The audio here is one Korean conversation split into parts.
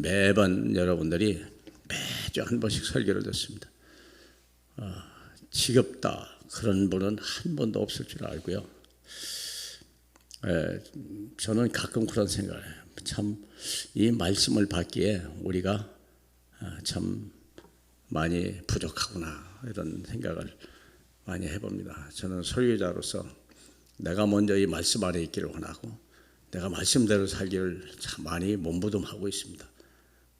매번 여러분들이 매주 한 번씩 설교를 듣습니다. 지겹다 그런 분은 한 번도 없을 줄 알고요. 저는 가끔 그런 생각을 해요. 참 이 말씀을 받기에 우리가 참 많이 부족하구나 이런 생각을 많이 해봅니다. 저는 설교자로서 내가 먼저 이 말씀 안에 있기를 원하고 내가 말씀대로 살기를 참 많이 몸부림하고 있습니다.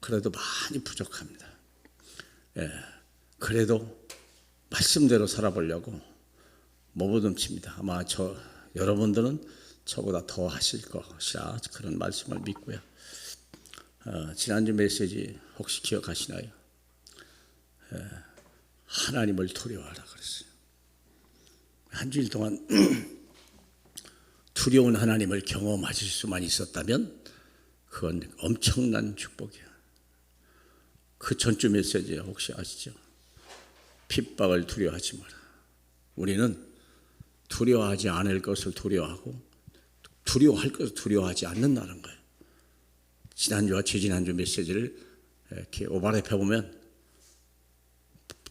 그래도 많이 부족합니다. 그래도 말씀대로 살아보려고 몸부림칩니다. 아마 여러분들은 저보다 더 하실 것이라 그런 말씀을 믿고요. 지난주 메시지 혹시 기억하시나요? 하나님을 두려워하라 그랬어요. 한 주일 동안 두려운 하나님을 경험하실 수만 있었다면 그건 엄청난 축복이에요. 그 전주 메시지 혹시 아시죠? 핍박을 두려워하지 마라. 우리는 두려워하지 않을 것을 두려워하고 두려워할 것을 두려워하지 않는다는 거예요. 지난주와 지지난주 메시지를 이렇게 오버랩 해보면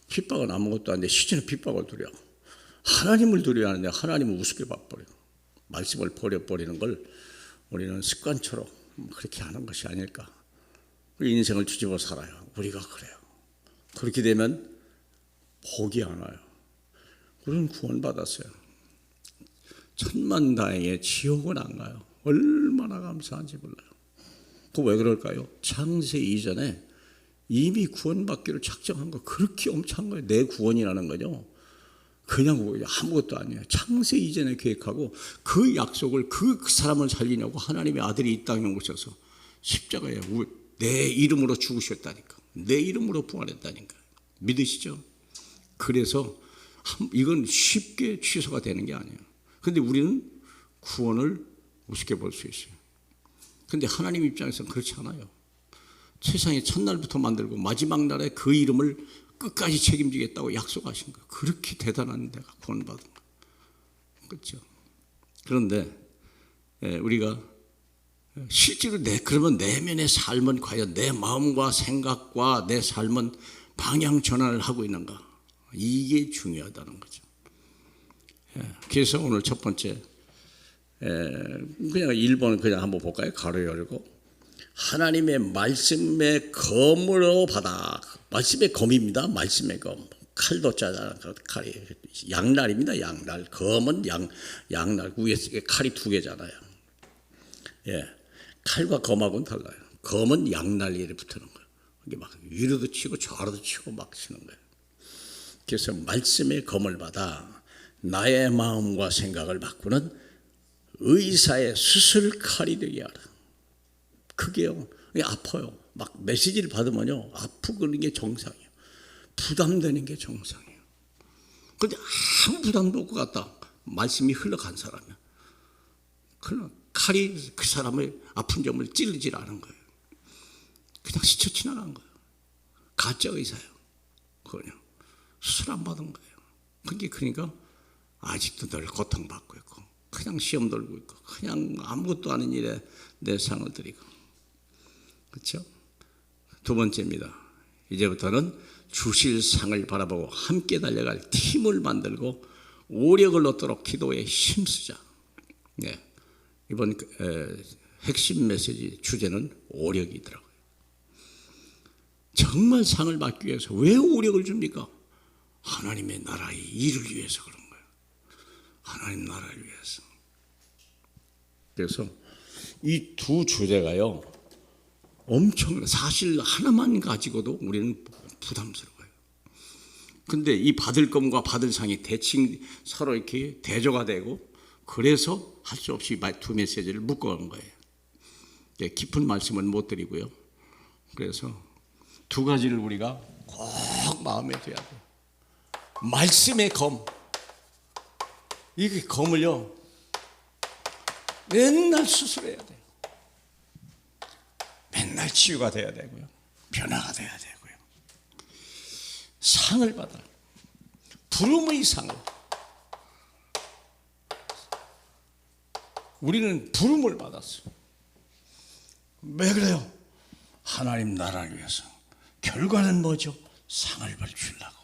핍박은 아무것도 아닌데 시즌은 핍박을 두려워하고 하나님을 두려워하는데 하나님을 우습게 봐버리고 말씀을 버려버리는 걸 우리는 습관처럼 그렇게 하는 것이 아닐까. 우리 인생을 뒤집어 살아요. 우리가 그래요. 그렇게 되면 복이 안 와요. 우리는 구원받았어요. 천만다행에 지옥은 안 가요. 얼마나 감사한지 몰라요. 그 왜 그럴까요? 창세 이전에 이미 구원받기로 작정한 거 그렇게 엄청난 거예요. 내 구원이라는 거죠. 그냥 아무것도 아니에요. 창세 이전에 계획하고 그 약속을 그 사람을 살리냐고 하나님의 아들이 이 땅에 오셔서 십자가에 내 이름으로 죽으셨다니까. 내 이름으로 부활했다니까. 믿으시죠? 그래서 이건 쉽게 취소가 되는 게 아니에요. 그런데 우리는 구원을 우습게 볼 수 있어요. 그런데 하나님 입장에서는 그렇지 않아요. 세상에 첫날부터 만들고 마지막 날에 그 이름을 끝까지 책임지겠다고 약속하신 거예요. 그렇게 대단한 데가 구원받은 거예요. 그렇죠? 그런데 우리가 실제로 그러면 내면의 삶은 과연 내 마음과 생각과 내 삶은 방향 전환을 하고 있는가? 이게 중요하다는 거죠. 그래서 오늘 첫 번째 그냥 1번 그냥 한번 볼까요? 가로 열고 하나님의 말씀의 검으로 받아. 말씀의 검입니다. 말씀의 검. 칼도 짜잖아. 칼이 양날입니다. 양날. 검은 양날. 위에 칼이 두 개잖아요. 칼과 검하고는 달라요. 검은 양날이 붙는 거예요. 이게 막 위로도 치고 좌로도 치고 막 치는 거예요. 그래서 말씀의 검을 받아 나의 마음과 생각을 바꾸는 의사의 수술 칼이 되게 하라. 그게요. 아파요. 막 메시지를 받으면요. 아프고 그런 게 정상이에요. 부담되는 게 정상이에요. 그런데 아무 부담도 없고 갔다. 말씀이 흘러간 사람이야. 그러나 칼이 그 사람의 아픈 점을 찌르질 않은 거예요. 그냥 스쳐 지나간 거예요. 가짜 의사예요. 그냥 수술 안 받은 거예요. 그게 그러니까 아직도 늘 고통받고 있고 그냥 시험 들고 있고 그냥 아무것도 아닌 일에 내 상을 드리고. 그렇죠? 두 번째입니다. 이제부터는 주실 상을 바라보고 함께 달려갈 팀을 만들고 오력을 얻도록 기도에 힘쓰자. 이번 핵심 메시지 주제는 오력이더라고요. 정말 상을 받기 위해서 왜 오력을 줍니까? 하나님의 나라의 일을 위해서 그런 거예요. 하나님 나라를 위해서. 그래서 이 두 주제가요. 엄청 사실 하나만 가지고도 우리는 부담스러워요. 그런데 이 받을 검과 받을 상이 대칭 서로 이렇게 대조가 되고 그래서 할 수 없이 두 메시지를 묶어온 거예요. 깊은 말씀은 못 드리고요. 그래서 두 가지를 우리가 꼭 마음에 둬야 돼요. 말씀의 검. 이 검을요. 맨날 수술해야 돼요. 맨날 치유가 돼야 되고요. 변화가 돼야 되고요. 상을 받아요. 부름의 상을. 우리는 부름을 받았어요. 왜 그래요? 하나님 나라를 위해서. 결과는 뭐죠? 상을 주려고.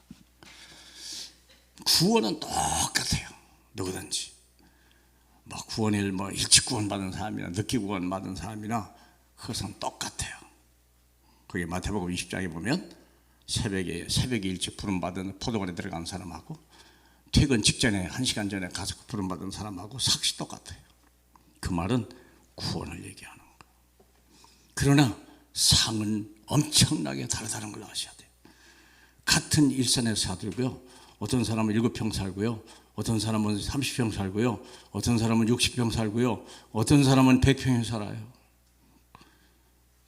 구원은 똑같아요. 누구든지 구원을 일찍 구원받은 사람이나 늦게 구원받은 사람이나 그것은 똑같아요. 그게 마태복음 20장에 보면 새벽에 일찍 부름받은 포도원에 들어간 사람하고 퇴근 직전에 1시간 전에 가서 부름받은 사람하고 삭시 똑같아요. 그 말은 구원을 얘기하는 거예요. 그러나 상은 엄청나게 다르다는 걸 아셔야 돼요. 같은 일산에 살고요, 어떤 사람은 7평 살고요, 어떤 사람은 30평 살고요, 어떤 사람은 60평 살고요, 어떤 사람은 100평에 살아요.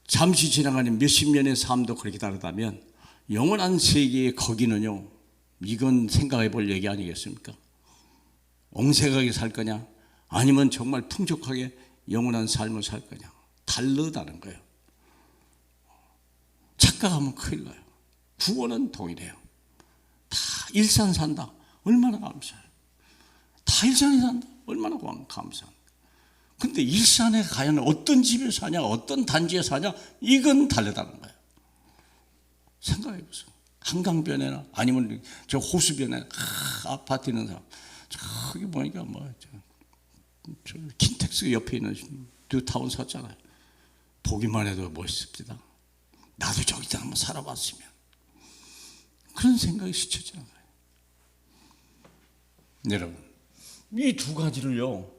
잠시 지나가는 몇십 년의 삶도 그렇게 다르다면 영원한 세계의 거기는요, 이건 생각해 볼 얘기 아니겠습니까? 옹색하게 살 거냐, 아니면 정말 풍족하게 영원한 삶을 살 거냐, 다르다는 거예요. 착각하면 큰일 나요. 구원은 동일해요. 다 일산 산다, 얼마나 감사해요. 다 일산에 산다, 얼마나 감사합니다. 근데 일산에 과연 어떤 집에 사냐, 어떤 단지에 사냐, 이건 다르다는 거예요. 생각해 보세요. 한강변에나 아니면 저 호수변에 아파트 있는 사람, 저기 보니까 저 킨텍스 옆에 있는 뉴타운 샀잖아요. 보기만 해도 멋있습니다. 나도 저기다 한번 살아봤으면, 그런 생각이 스쳐지는 거예요. 여러분, 이 두 가지를요,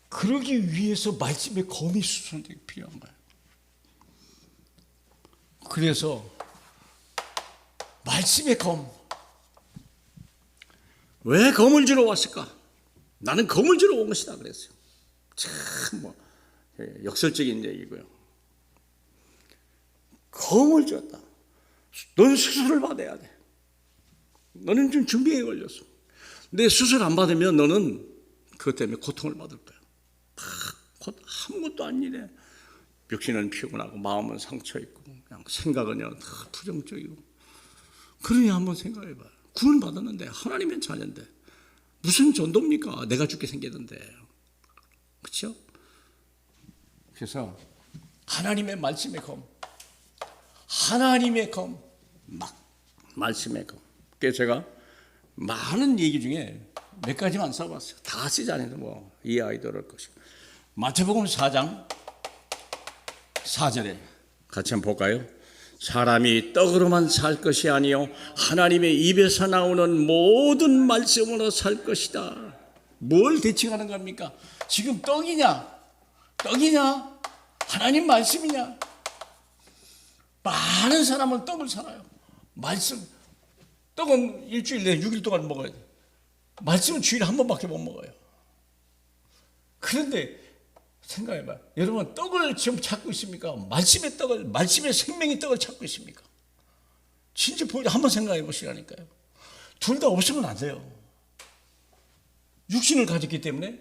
그러기 위해서 말씀의 검이 수선되게 필요한 거예요. 그래서 말씀의 검, 왜 검을 주러 왔을까? 나는 검을 주러 온 것이다 그랬어요. 참 역설적인 얘기고요. 검을 줬다. 너는 수술을 받아야 돼. 너는 좀 준비에 걸렸어. 내 수술 안 받으면 너는 그것 때문에 고통을 받을 거야. 아무것도 안 일해. 육신은 피곤하고 마음은 상처있고 그냥 생각은 부정적이고. 그러니 한번 생각해봐요. 구원 받았는데, 하나님의 자녀인데 무슨 전도입니까? 내가 죽게 생겼는데. 그렇죠? 그래서 하나님의 말씀의 검, 하나님의 검, 말씀의 검. 그래서 제가 많은 얘기 중에 몇 가지만 써봤어요. 다 쓰지 않아도 이 아이들을 것이고. 마태복음 4장 4절에 같이 한번 볼까요? 사람이 떡으로만 살 것이 아니요 하나님의 입에서 나오는 모든 말씀으로 살 것이다. 뭘 대칭하는 겁니까? 지금 떡이냐 하나님 말씀이냐? 많은 사람은 떡을 살아요. 떡은 일주일 내에 6일 동안 먹어야 돼. 말씀은 주일에 한 번밖에 못 먹어요. 그런데 생각해봐요. 여러분, 떡을 지금 찾고 있습니까? 말씀의 생명의 떡을 찾고 있습니까? 진짜 한번 생각해 보시라니까요. 둘 다 없으면 안 돼요. 육신을 가졌기 때문에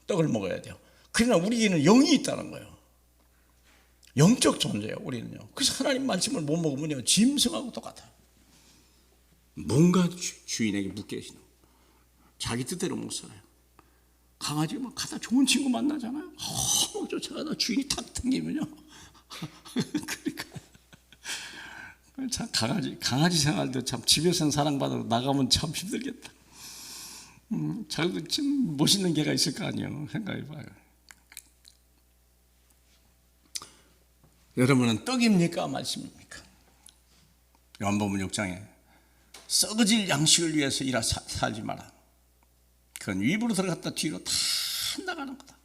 떡을 먹어야 돼요. 그러나 우리에는 영이 있다는 거예요. 영적 존재예요, 우리는요. 그래서 하나님 말씀을 못 먹으면요, 짐승하고 똑같아요. 뭔가 주인에게 묶여 계시는 거예요. 자기 뜻대로 못 살아요. 강아지가 가다 좋은 친구 만나잖아요. 막 쫓아가다 주인이 탁 당기면요. 그러니까 참 강아지 생활도 참 집에서는 사랑받아도 나가면 참 힘들겠다. 자기도 참 멋있는 개가 있을 거 아니에요. 생각해봐요. 여러분은 떡입니까? 말씀입니까? 요한복음 6장에 썩어질 양식을 위해서 살지 마라. 그건 입으로 들어갔다 뒤로 다 나가는 거다.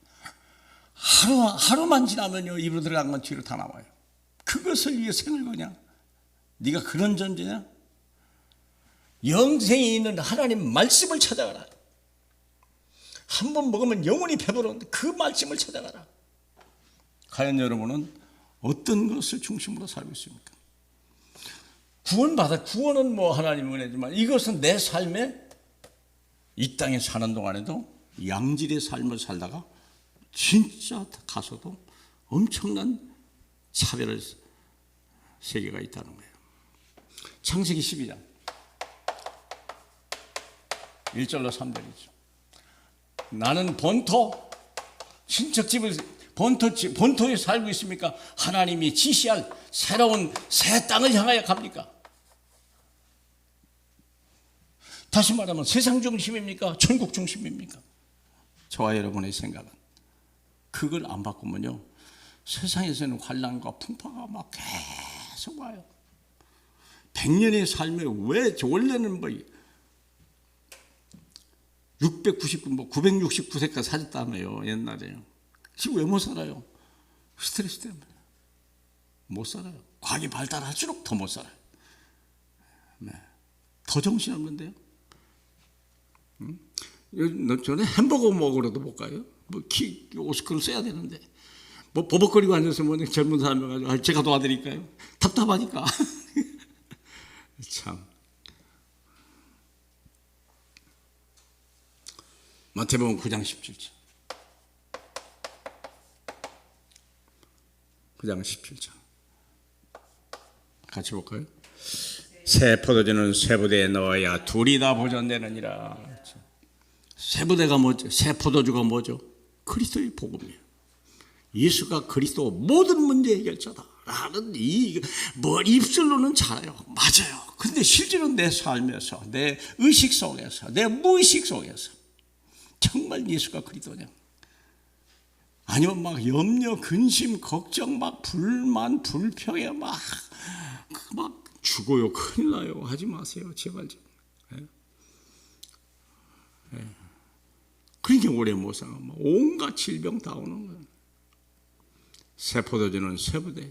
하루만 지나면요, 입으로 들어간 건 뒤로 다 나와요. 그것을 위해 생을 거냐? 네가 그런 존재냐? 영생에 있는 하나님 말씀을 찾아가라. 한 번 먹으면 영원히 배부른데 그 말씀을 찾아가라. 과연 여러분은 어떤 것을 중심으로 살고 있습니까? 구원은 하나님의 은혜지만 이것은 내 삶에 이 땅에 사는 동안에도 양질의 삶을 살다가 진짜 가서도 엄청난 차별의 세계가 있다는 거예요. 창세기 12장 1절로 3절이죠. 나는 본토 친척집을 본토에 살고 있습니까? 하나님이 지시할 새로운 새 땅을 향하여 갑니까? 다시 말하면 세상 중심입니까? 천국 중심입니까? 저와 여러분의 생각은 그걸 안 바꾸면요, 세상에서는 환난과 풍파가 막 계속 와요. 100년의 삶에 왜 원래는 뭐 699, 969세까지 살았다며요, 옛날에요. 지금 왜 못 살아요? 스트레스 때문에 못 살아요. 과학이 발달할수록 더 못 살아요. 네. 더 정신없는데요. 저는 햄버거 먹으러도 못 가요. 뭐 오스크를 써야 되는데 뭐 버벅거리고 앉아서 뭐 젊은 사람이 가지고 제가 도와드릴까요? 답답하니까. 참. 마태복음 9장 17절. 9장 17절. 같이 볼까요? 새 포도주는 새 부대에 넣어야 둘이 다 보존되느니라. 새 부대가 뭐죠? 새 포도주가 뭐죠? 그리스도의 복음이에요. 예수가 그리스도 모든 문제 해결자다라는 뭐 입술로는 잘해요. 맞아요. 근데 실제로 내 삶에서, 내 의식 속에서, 내 무의식 속에서 정말 예수가 그리스도냐? 아니면 막 염려, 근심, 걱정, 막 불만, 불평에 막 죽어요, 큰일 나요. 하지 마세요, 제발 좀. 그러니까 오래 못 살아. 온갖 질병 다 오는 거예요. 새 포도주는 새 부대.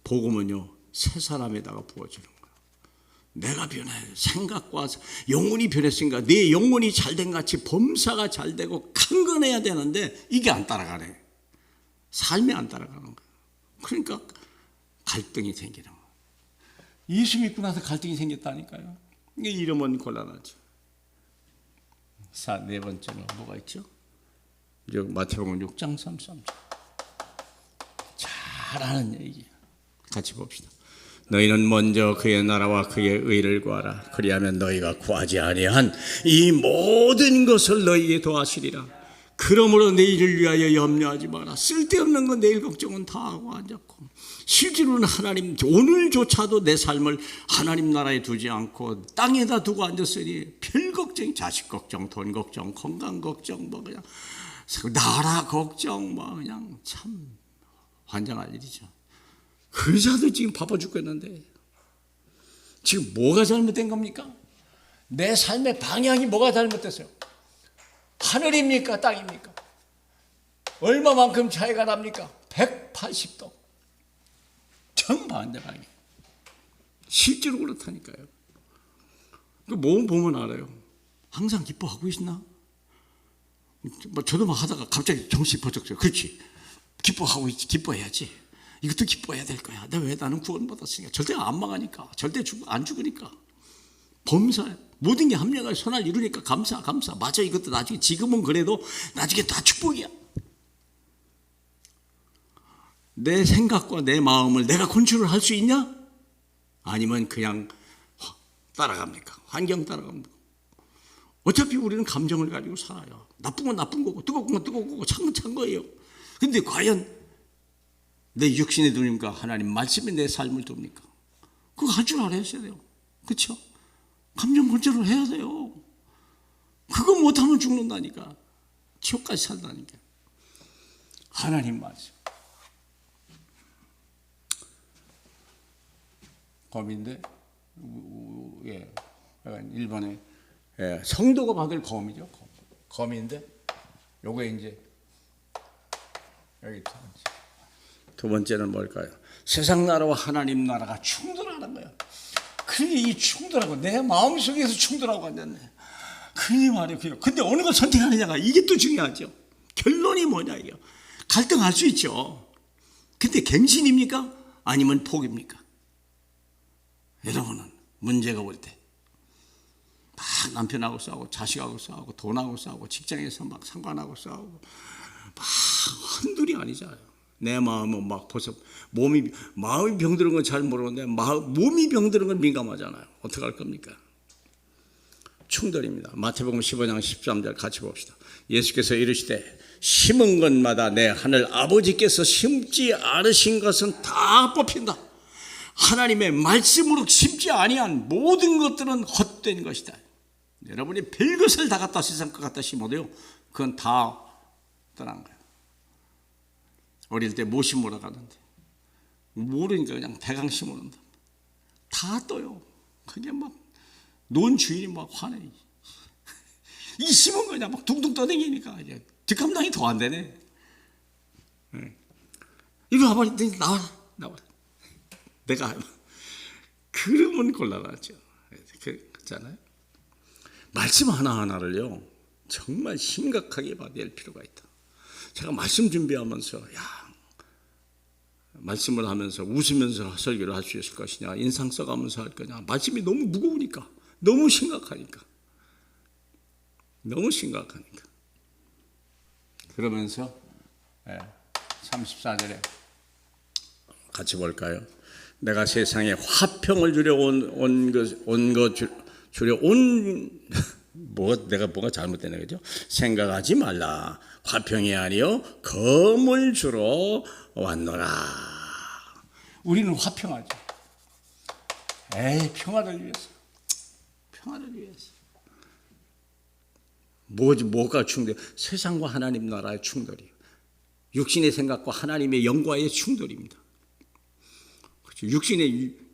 복음은요, 새 사람에다가 부어주는 거예요. 내가 변해, 생각과 영혼이 변했으니까 내 영혼이 잘된 같이 범사가 잘되고 강건해야 되는데 이게 안 따라가네. 삶이 안 따라가는 거예요. 그러니까 갈등이 생기는 거예요. 예수 믿고 나서 갈등이 생겼다니까요. 이게 이러면 곤란하죠. 네 번째는 뭐가 있죠? 마태복음 6장 33절. 잘 아는 얘기예요. 같이 봅시다. 너희는 먼저 그의 나라와 그의 의를 구하라. 그리하면 너희가 구하지 아니한 이 모든 것을 너희에게 더하시리라. 그러므로 내일을 위하여 염려하지 마라. 쓸데없는 건 내일 걱정은 다 하고 앉았고, 실제로는 하나님 오늘조차도 내 삶을 하나님 나라에 두지 않고 땅에다 두고 앉았으니 별 걱정이, 자식 걱정, 돈 걱정, 건강 걱정, 뭐 그냥 나라 걱정, 뭐 그냥 참 환장할 일이죠. 그 자들 지금 바빠 죽겠는데 지금 뭐가 잘못된 겁니까? 내 삶의 방향이 뭐가 잘못됐어요? 하늘입니까? 땅입니까? 얼마만큼 차이가 납니까? 180도. 정반대방향. 실제로 그렇다니까요. 그 몸 보면 알아요. 항상 기뻐하고 있나? 저도 막 하다가 갑자기 정신이 번쩍. 그렇지. 기뻐하고 있지. 기뻐해야지. 이것도 기뻐해야 될 거야. 왜 나는 구원받았으니까. 절대 안 망하니까. 절대 안 죽으니까. 범사야. 모든 게 합력할 선을 이루니까 감사. 맞아, 이것도 나중에, 지금은 그래도 나중에 다 축복이야. 내 생각과 내 마음을 내가 컨트롤 할 수 있냐? 아니면 그냥 따라갑니까? 환경 따라갑니까? 어차피 우리는 감정을 가지고 살아요. 나쁜 건 나쁜 거고, 뜨거운 건 뜨거운 거고, 찬 건 찬 거예요. 근데 과연 내 육신에 두니까 하나님 말씀이 내 삶을 둡니까? 그거 할 줄 알아야 돼요. 그렇죠? 감정 컨트롤 해야 돼요. 그거 못하면 죽는다니까. 지옥까지 산다니까. 하나님 말씀. 검인데, 예, 일본에 성도가 받을 검이죠. 검인데, 요게 이제 여기 두 번째는 뭘까요? 세상 나라와 하나님 나라가 충돌하는 거예요. 그게 이 충돌하고 내 마음속에서 충돌하고 앉았네. 그게 말이에요. 근데 어느 걸 선택하느냐가 이게 또 중요하죠. 결론이 뭐냐 이게. 갈등할 수 있죠. 근데 갱신입니까? 아니면 포기입니까? 여러분은 문제가 올 때 막 남편하고 싸우고 자식하고 싸우고 돈하고 싸우고 직장에서 막 상관하고 싸우고 막 한둘이 아니잖아요. 내 마음은 막 벌써 마음이 병드는 건 잘 모르는데 몸이 병드는 건 민감하잖아요. 어떻게 할 겁니까? 충돌입니다. 마태복음 15장 13절 같이 봅시다. 예수께서 이르시되 심은 것마다 내 하늘 아버지께서 심지 않으신 것은 다 뽑힌다. 하나님의 말씀으로 심지 아니한 모든 것들은 헛된 것이다. 여러분이 별것을 다 갖다 세상 것 갖다 심어도요, 그건 다 떠난 거예요. 어릴 때 뭐 심으러 가는데 모르니까 그냥 대강 심어놓는다. 다 떠요. 그게 막 논 주인이 막 화내. 이 심은 거냐 막 둥둥 떠다니니까 이제 뒷감당이 더 안 되네. 이리 와봐, 나와라. 내가 그러면 곤란하죠. 그렇잖아요. 말씀 하나하나를요 정말 심각하게 봐야 될 필요가 있다. 제가 말씀 준비하면서 말씀을 하면서 웃으면서 설교를 할 수 있을 것이냐, 인상 써가면서 할 거냐, 말씀이 너무 무거우니까, 너무 심각하니까 그러면서 34절에 같이 볼까요? 내가 세상에 화평을 주려 내가 뭐가 잘못되네, 그죠? 생각하지 말라. 화평이 아니요 검을 주러 왔노라. 우리는 화평하죠. 평화를 위해서. 뭐가 충돌? 세상과 하나님 나라의 충돌이에요. 육신의 생각과 하나님의 영과의 충돌입니다. 그렇죠?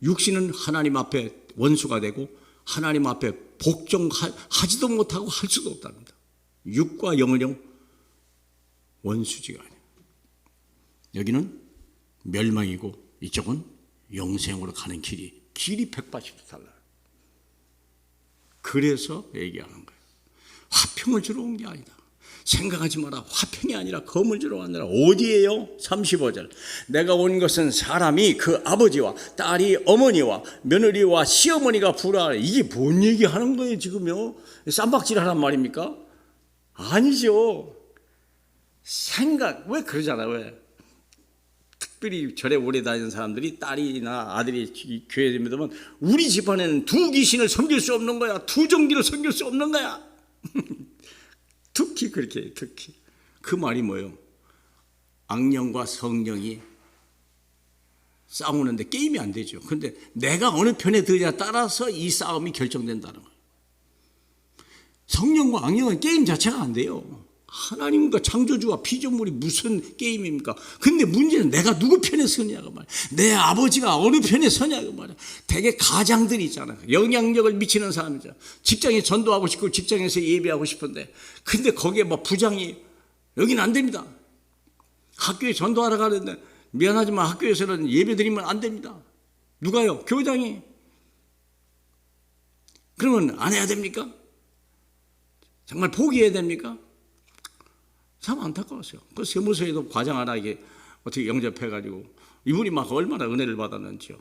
육신은 하나님 앞에 원수가 되고 하나님 앞에 복종하지도 못하고 할 수도 없답니다. 육과 영은요 원수지가 아니에요. 여기는 멸망이고 이쪽은 영생으로 가는 길이 180도 달라요. 그래서 얘기하는 거예요. 화평을 주러 온 게 아니다. 생각하지 마라. 화평이 아니라 검을 주러 왔느라. 어디에요? 35절. 내가 온 것은 사람이 그 아버지와 딸이 어머니와 며느리와 시어머니가 불화하래. 이게 뭔 얘기하는 거예요 지금요? 쌈박질 하란 말입니까? 아니죠. 왜 그러잖아요. 왜? 특별히 절에 오래 다니는 사람들이 딸이나 아들이 교회에 믿으면 우리 집안에는 두 귀신을 섬길 수 없는 거야. 두 종기를 섬길 수 없는 거야. 특히 그렇게 해요. 특히 그 말이 뭐예요? 악령과 성령이 싸우는데 게임이 안 되죠. 그런데 내가 어느 편에 드느냐에 따라서 이 싸움이 결정된다는 거예요. 성령과 악령은 게임 자체가 안 돼요. 하나님과 창조주와 피조물이 무슨 게임입니까? 근데 문제는 내가 누구 편에 서냐고 말이야. 내 아버지가 어느 편에 서냐고 말이야. 되게 가장들이 있잖아요. 영향력을 미치는 사람이잖아. 직장에 전도하고 싶고 직장에서 예배하고 싶은데 근데 거기에 뭐 부장이 여기는 안 됩니다. 학교에 전도하러 가는데 미안하지만 학교에서는 예배 드리면 안 됩니다. 누가요? 교장이. 그러면 안 해야 됩니까? 정말 포기해야 됩니까? 참 안타까웠어요. 그 세무서에도 과장 하나 이게 어떻게 영접해가지고 이분이 막 얼마나 은혜를 받았는지요.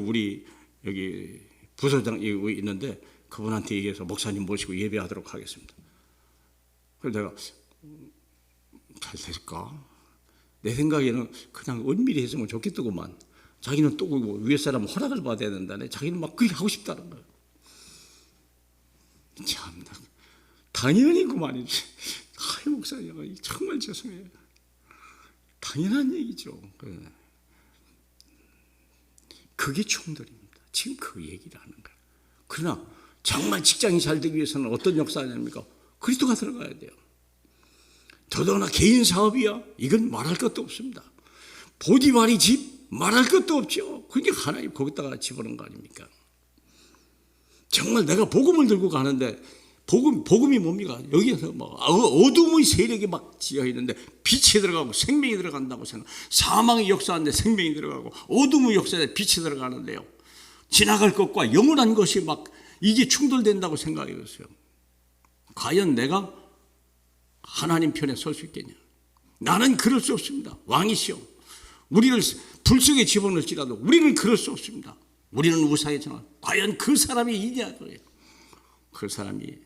우리 여기 부서장이 있는데 그분한테 얘기해서 목사님 모시고 예배하도록 하겠습니다. 그래서 내가 잘 될까? 내 생각에는 그냥 은밀히 했으면 좋겠더구만. 자기는 또 위에 사람 허락을 받아야 된다네. 자기는 막 그게 하고 싶다는 거예요. 참나 당연히 그만이지. 목사님 정말 죄송해요. 당연한 얘기죠. 그게 충돌입니다. 지금 그 얘기를 하는 거예요. 그러나 정말 직장이 잘 되기 위해서는 어떤 역사냐입니까? 그리스도가 들어가야 돼요. 더더구나 개인 사업이야. 이건 말할 것도 없습니다. 보디마리 집 말할 것도 없죠. 그러니까 하나님 거기다가 집어넣은 거 아닙니까? 정말 내가 복음을 들고 가는데 복음이 뭡니까? 여기에서 막 어둠의 세력이 막 지어 있는데 빛이 들어가고 생명이 들어간다고 생각. 사망의 역사인데 생명이 들어가고 어둠의 역사에 빛이 들어가는데요. 지나갈 것과 영원한 것이 막 이게 충돌된다고 생각했어요. 과연 내가 하나님 편에 설 수 있겠냐? 나는 그럴 수 없습니다. 왕이시오. 우리를 불 속에 집어넣을지라도 우리는 그럴 수 없습니다. 우리는 우상이잖아. 과연 그 사람이 있냐? 그 사람이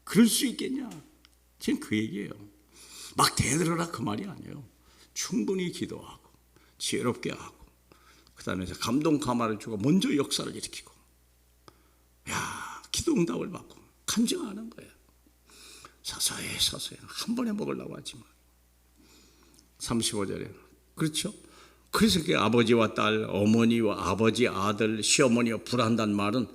그럴 수 있겠냐? 지금 그 얘기예요. 막 대들어라 그 말이 아니에요. 충분히 기도하고 지혜롭게 하고 그 다음에 감동 감화를 주고 먼저 역사를 일으키고 기도 응답을 받고 간증하는 거예요. 서서히 한 번에 먹으려고 하지만 35절에 그렇죠? 그래서 그 아버지와 딸, 어머니와 아버지, 아들, 시어머니와 불한다는 말은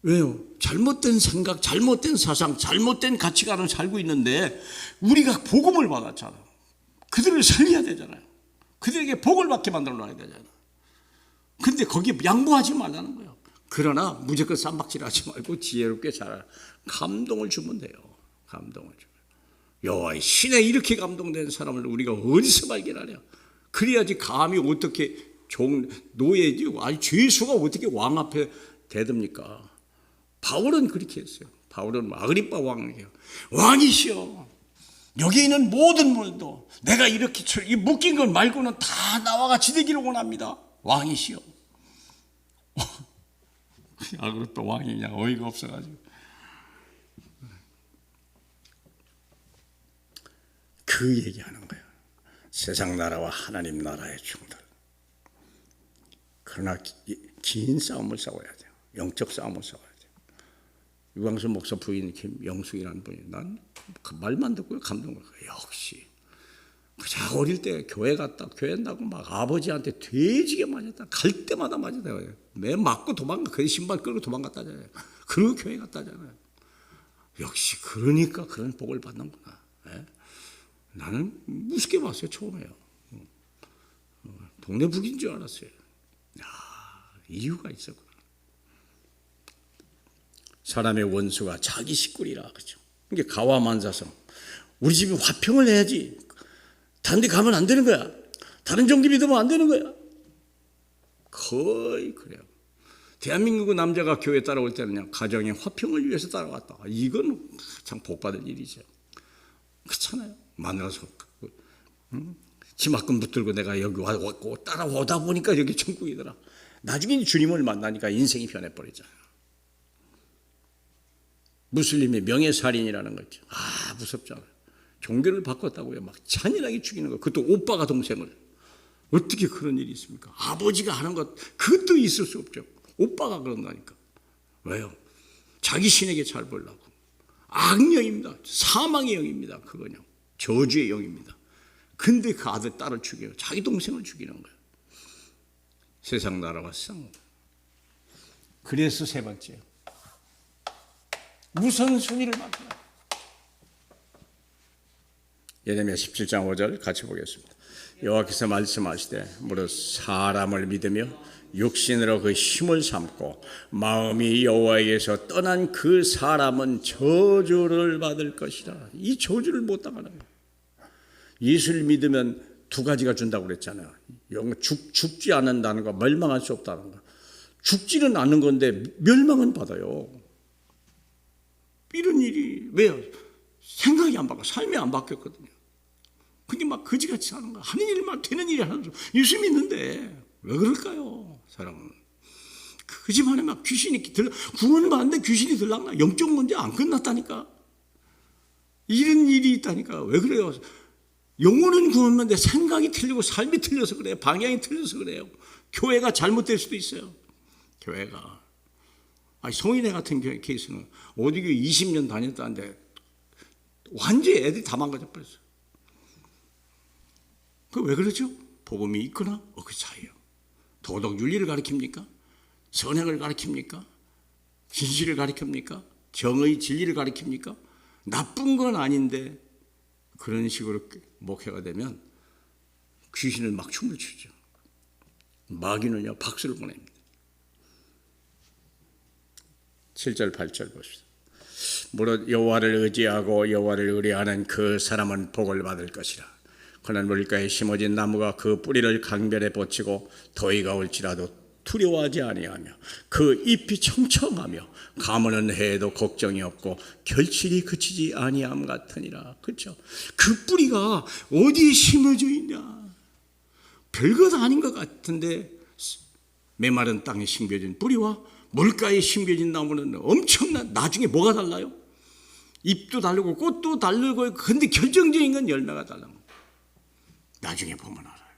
왜요? 잘못된 생각, 잘못된 사상, 잘못된 가치관을 살고 있는데 우리가 복음을 받았잖아요. 그들을 살려야 되잖아요. 그들에게 복을 받게 만들어 놔야 되잖아요. 근데 거기에 양보하지 말라는 거예요. 그러나 무조건 쌈박질하지 말고 지혜롭게 살아라. 감동을 주면 돼요. 감동을 주면. 여호와의 신에 이렇게 감동된 사람을 우리가 어디서 발견하냐? 그래야지 감히 어떻게 노예지, 아니 죄수가 어떻게 왕 앞에 대듭니까? 바울은 그렇게 했어요. 바울은 아그리빠 왕이에요. 왕이시여, 여기 있는 모든 물도 내가 이렇게 이 묶인 것 말고는 다 나와 같이 되기를 원합니다. 왕이시여. 아그리빠 왕이냐, 어이가 없어가지고. 그 얘기하는 거예요. 세상 나라와 하나님 나라의 충돌. 그러나 긴 싸움을 싸워야 돼요. 영적 싸움을 싸워야 돼요. 유광수 목사 부인 김영숙이라는 분이 난 그 말만 듣고 감동을 해요. 역시 그저 어릴 때 교회 간다고 막 아버지한테 돼지게 맞았다. 갈 때마다 맞았다. 매 맞고 도망가. 그 신발 끌고 도망갔다잖아요. 그리고 교회 갔다잖아요. 역시 그러니까 그런 복을 받는구나. 예? 나는 무섭게 봤어요. 처음에요. 동네 북인 줄 알았어요. 이유가 있었구나. 사람의 원수가 자기 식구리라. 그렇죠. 이게 가와만사성. 우리 집이 화평을 해야지. 다른 데 가면 안 되는 거야. 다른 종교 믿으면 안 되는 거야. 거의 그래요. 대한민국 남자가 교회 따라올 때는 가정의 화평을 위해서 따라왔다. 이건 참 복받을 일이죠. 그렇잖아요. 마누라서 치마끈 붙들고 내가 여기 왔고 따라오다 보니까 여기 천국이더라. 나중에 주님을 만나니까 인생이 변해버리잖아요. 무슬림의 명예살인이라는 거 있죠. 무섭잖아요. 종교를 바꿨다고요. 막 잔인하게 죽이는 거. 그것도 오빠가 동생을. 어떻게 그런 일이 있습니까? 아버지가 하는 것, 그것도 있을 수 없죠. 오빠가 그런다니까. 왜요? 자기 신에게 잘 보려고. 악령입니다. 사망의 영입니다. 그거요. 저주의 영입니다. 근데 그 아들, 딸을 죽여요. 자기 동생을 죽이는 거예요. 세상 나라와 싸움. 그래서 세 번째. 우선순위를 맡겨요. 예레미야 17장 5절 같이 보겠습니다. 여호와께서 말씀하시되 무릇 사람을 믿으며 육신으로 그 힘을 삼고 마음이 여호와에게서 떠난 그 사람은 저주를 받을 것이라. 이 저주를 못 당하는 거예요. 예수를 믿으면 두 가지가 준다고 그랬잖아요. 죽지 않는다는 거, 멸망할 수 없다는 거. 죽지는 않는 건데 멸망은 받아요. 이런 일이 왜요? 생각이 안 바뀌어. 삶이 안 바뀌었거든요. 근데 막 거지같이 사는 거야. 하는 일만 되는 일이 하나도. 예수 믿는데 왜 그럴까요? 사람은 그 집 안에 막 귀신이 구원받는데 귀신이 들락나. 영적 문제 안 끝났다니까. 이런 일이 있다니까. 왜 그래요? 영혼은 구원받는데 생각이 틀리고 삶이 틀려서 그래요. 방향이 틀려서 그래요. 교회가 잘못될 수도 있어요. 교회가. 성인회 같은 케이스는 어디교 20년 다녔다는데 완전히 애들이 다 망가져 버렸어요. 그 왜 그러죠? 복음이 있거나 그 차이요. 도덕 윤리를 가르칩니까? 선행을 가르칩니까? 진실을 가르칩니까? 정의 진리를 가르칩니까? 나쁜 건 아닌데 그런 식으로 목회가 되면 귀신을 막 춤을 추죠. 마귀는요 박수를 보냅니다. 7절 8절 봅시다. 무릇 여호와를 의지하고 여호와를 의뢰하는 그 사람은 복을 받을 것이라. 그는 물가에 심어진 나무가 그 뿌리를 강변에 뻗치고 더위가 올지라도 두려워하지 아니하며 그 잎이 청청하며 가무는 해에도 걱정이 없고 결실이 그치지 아니함 같으니라. 그렇죠? 그 뿌리가 어디에 심어져 있냐? 별것 아닌 것 같은데 메마른 땅에 심겨진 뿌리와 물가에 심겨진 나무는 엄청난, 나중에 뭐가 달라요? 잎도 다르고 꽃도 다르고, 근데 결정적인 건 열매가 달라요. 나중에 보면 알아요.